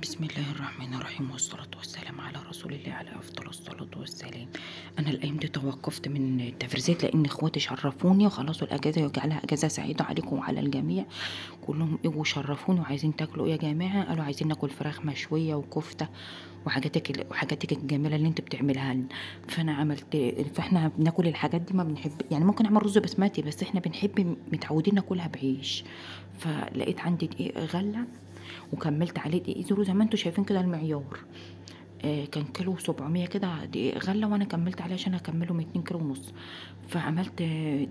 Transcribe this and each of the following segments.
بسم الله الرحمن الرحيم والصلاة والسلام على رسول الله على أفضل الصلاة والسلام. أنا الأيام دي توقفت من التفريزات لأن إخواتي شرفوني وخلصوا الأجازة وجعلها أجازة سعيدة عليكم وعلى الجميع. كلهم إجوا شرفوني وعايزين تاكلوا إيه يا جماعة؟ قالوا عايزين ناكل فراخ مشوية وكفتة وحاجاتك الجميلة اللي أنت بتعملها لنا. فأنا عملت. فإحنا بناكل الحاجات دي ما بنحب، يعني ممكن أعمل رز بسمتي بس إحنا بنحب متعودين ناكلها بعيش. فلقيت عندي دقيق غلة وكملت عليه دقيق زيرو زي ما انتوا شايفين كده المعيار. كان كيلو 700 كده دقيق غله وانا كملت عليه عشان اكمله من 2 كيلو ونص. فعملت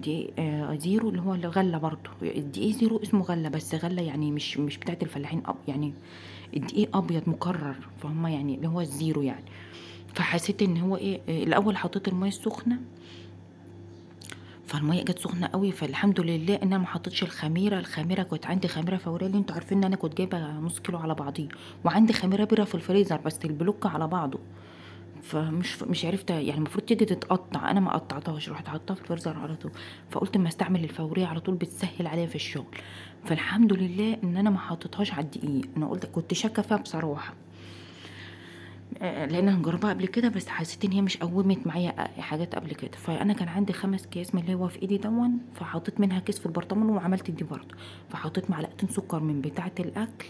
دقيق زيرو اللي هو الغله برضو الدقيق زيرو اسمه غله بس غله يعني مش بتاعت الفلاحين يعني الدقيق ابيض مكرر فهم يعني اللي هو الزيرو يعني. فحسيت ان هو ايه الاول حطيت الميه السخنه فالميه جت سخنه قوي فالحمد لله ان انا ما حطيتش الخميره كنت عندي خميره فوريه اللي انتوا عارفين ان انا كنت جايبه نص كيلو على بعضيه وعندي خميره بيره في الفريزر بس البلوك على بعضه. فمش عرفت يعني المفروض تيجي تتقطع انا ما قطعتهاش رحت حاطاها في الفريزر على طول. فقلت اما استعمل الفوريه على طول بتسهل عليا في الشغل. فالحمد لله ان انا ما حطيتهاش على الدقيق انا قلت كنت شاكه فيها بصراحه. لان انا مجرباها قبل كده بس حسيت ان هي مش قومت معايا حاجات قبل كده. فانا كان عندي 5 اكياس من اللي هو في ايدي دون فحطيت منها كيس في البرطمان وعملت دي برضه. فحطيت معلقتين سكر من بتاعه الاكل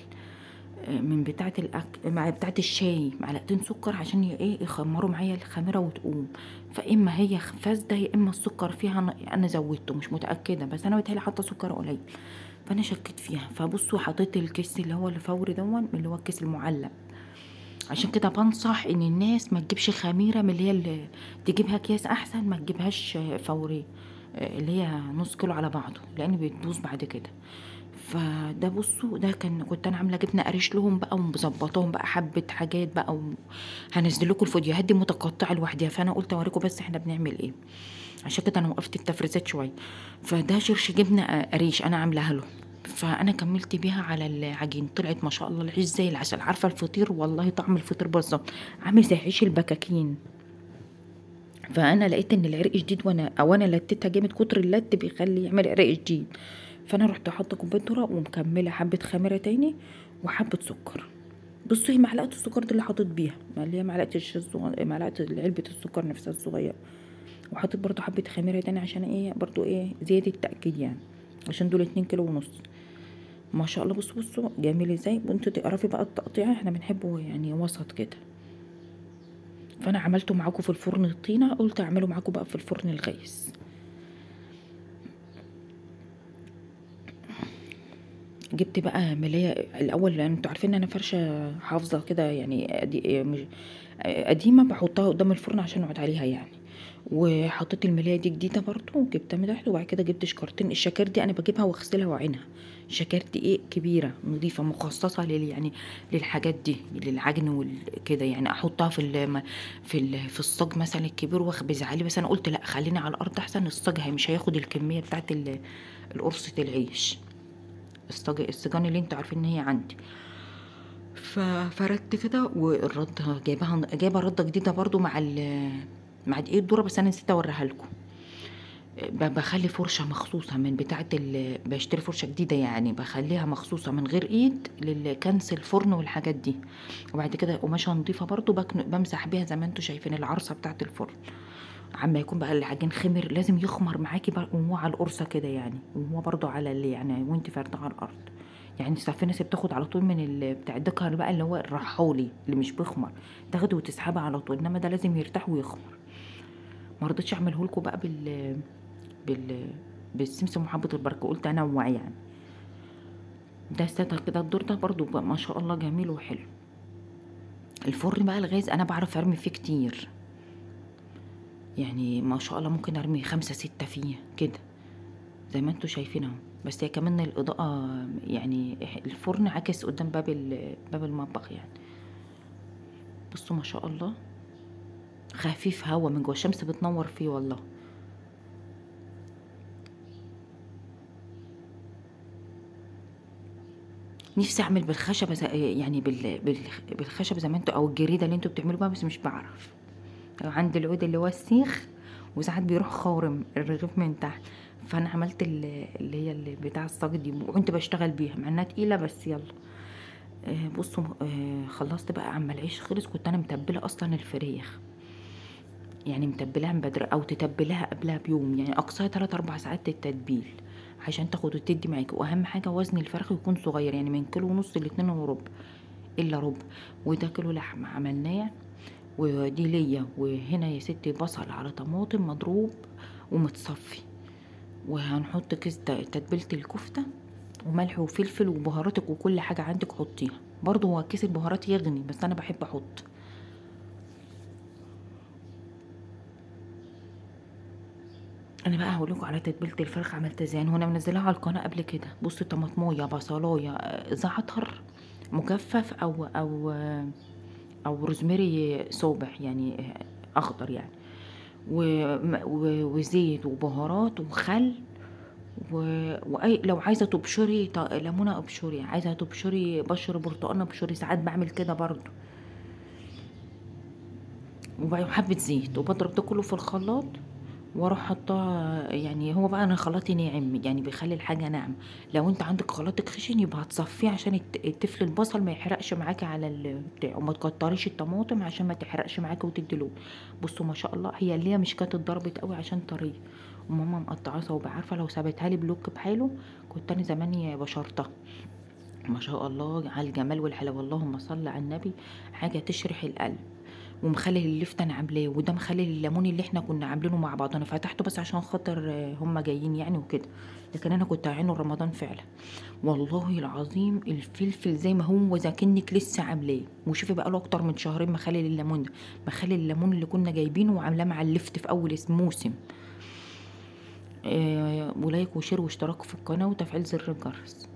من بتاعه الاكل مع بتاعه الشاي معلقتين سكر عشان ايه يخمروا معايا الخميره وتقوم. فاما هي فاسده يا اما السكر فيها انا زودته مش متاكده بس انا بتهيألي حاطه سكر قليل. فانا شكيت فيها فبصوا حطيت الكيس اللي هو الفوري دون اللي هو الكيس المعلب. عشان كده بنصح ان الناس ما تجيبش خميره من اللي هي اللي تجيبها اكياس احسن ما تجيبهاش فوري اللي هي نص كيلو على بعضه لان بتبوظ بعد كده. فده بصوا ده كنت انا عامله جبنه قريش لهم بقى ومظبطاهم بقى حبه حاجات بقى هنزل لكم الفيديوهات دي متقطعه لوحدها فانا قلت اوريكم بس احنا بنعمل ايه. عشان كده انا وقفت التفريزات شويه. فده شرش جبنه قريش انا عاملاها له. فانا كملت بيها على العجين طلعت ما شاء الله العيش زي العسل عارفه الفطير والله طعم الفطير بالظبط عامل زي عيش البكاكين. فانا لقيت ان العرق جديد وانا لتتها جامد كتر اللت بيخلي يعمل عرق جديد. فانا رحت حاطه كوبايه ذره ومكمله حبه خميره تاني وحبه سكر. بصوا هي معلقه السكر دي اللي حطيت بيها اللي هي معلقه علبه السكر نفسها الصغيره. وحطيت برضو حبه خميره تاني عشان ايه برضو ايه زياده تاكيد يعني عشان دول 2 كيلو ونص. ما شاء الله بصوا جميل ازاي وانتوا تعرفي بقى التقطيع احنا بنحبه يعني وسط كده. فانا عملته معاكم في الفرن الطينه قلت اعمله معاكم بقى في الفرن الغيس. جبت بقى ملايه الاول لان انتوا عارفين ان انا فرشه حافظه كده يعني قديمه بحطها قدام الفرن عشان اقعد عليها يعني. وحطيت الملايه دي جديده برضو وجبتها من تحت وبعد كده جبت شكارتين الشكار دي انا بجيبها واغسلها واعينها. شكار دقيق كبيره نظيفه مخصصه يعني للحاجات دي للعجن وكده يعني احطها في الصاج مثلا الكبير واخبز عليه بس انا قلت لا خليني على الارض احسن الصاج مش هياخد الكميه بتاعت القرصة العيش. السجان اللي انتوا عارفين ان هي عندي. ففردت كده والرده جايبه رده جديده برضو مع دقيق الذره بس انا نسيت اوريها لكم. بخلي فرشه مخصوصه من بتاعه بشتري فرشه جديده يعني بخليها مخصوصه من غير ايد للكنس الفرن والحاجات دي. وبعد كده قماشه نضيفه برضو بمسح بيها زي ما انتوا شايفين العرصه بتاعه الفرن. عما يكون بقى العجين خمر لازم يخمر معاكي بقى وهو على القرصه كده يعني وهو برضو على اللي يعني وانت فارده على الارض. يعني في ناس بتاخد على طول من بتاع الدكر بقى اللي هو الرحولي اللي مش بيخمر تاخده وتسحبه على طول انما ده لازم يرتاح ويخمر. ما رضيتش اعمله لكم بقى بال بالسمسم وحبه البركه قلت انوع يعني. ده استنى كده الدور ده برضو بقى ما شاء الله جميل وحلو. الفرن بقى الغاز انا بعرف ارمي فيه كتير يعني ما شاء الله ممكن ارمي 5 6 فيه كده زي ما انتوا شايفين اهو. بس هي كمان الاضاءه يعني الفرن عكس قدام باب المطبخ يعني. بصوا ما شاء الله خفيف هوا من جوه الشمس بتنور فيه والله. نفسي اعمل بالخشبه يعني بالخشبه زي ما انتوا او الجريده اللي انتوا بتعملوا بيها بس مش بعرف. عندي العود اللي هو السيخ وساعات بيروح خورم الرغيف من تحت. فانا عملت اللي هي اللي بتاع الصاج دي وكنت بشتغل بيها مع انها تقيله بس يلا. بصوا، خلصت بقى عما العيش خلص. كنت انا متبله اصلا الفريخ، يعني متبلاها من بدري، او تتبلها قبلها بيوم، يعني اقصاها 3 4 ساعات التتبيل عشان تاخد وتدي معاكي. واهم حاجه وزن الفرخ يكون صغير، يعني من كيلو ونص لاتنين وربع الا ربع. وده كيلو لحمه عملناه. ودي ليا. وهنا يا ستي بصل على طماطم مضروب ومتصفي. وهنحط كيس تتبيله الكفته وملح وفلفل وبهاراتك وكل حاجه عندك حطيها. برضو هو كيس البهارات يغني، بس انا بحب احط. انا بقى هقول لكم على تتبيله الفراخ عملتها ازاي. يعني هو انا منزلاها على القناه قبل كده. بصوا، طماطمايه، بصلايه، زعتر مجفف او روزماري صابح، يعني اخضر يعني. وزيت وبهارات وخل. واي لو عايزه تبشري ليمونه ابشري، عايزه تبشري بشر برتقانه ابشري، ساعات بعمل كده برضو. وحبه زيت، وبضرب ده كله في الخلاط واروح حطاه. يعني هو بقى انا خلاطي ناعم، يعني بيخلي الحاجه ناعمه. لو انت عندك خلاطك خشن يبقى هتصفيه عشان التفل البصل ما يحرقش معاكي على البتاع. وما تكتريش الطماطم عشان ما تحرقش معاكي وتدي لون. بصوا ما شاء الله، هي اللي هي مش كانت اتضربت قوي عشان طريه. وماما مقطعاه صوابع، عارفه لو سابتها لي بلوك بحاله كنت انا زماني بشرتها. ما شاء الله على الجمال والحلاوه، اللهم صل على النبي. حاجه تشرح القلب. ومخلل اللفت انا عاملاه، وده مخلل الليمون اللي احنا كنا عاملينه مع بعض. انا فتحته بس عشان خاطر هم جايين يعني وكده. لكن انا كنت عينه رمضان فعلا. والله العظيم الفلفل زي ما هو، اذا كنك لسه عاملاه. وشوفي بقى له اكتر من شهرين مخلل الليمون ده. مخلل الليمون اللي كنا جايبينه وعاملاه مع اللفت في اول موسم. ولايك وشير واشتراك في القناه وتفعيل زر الجرس.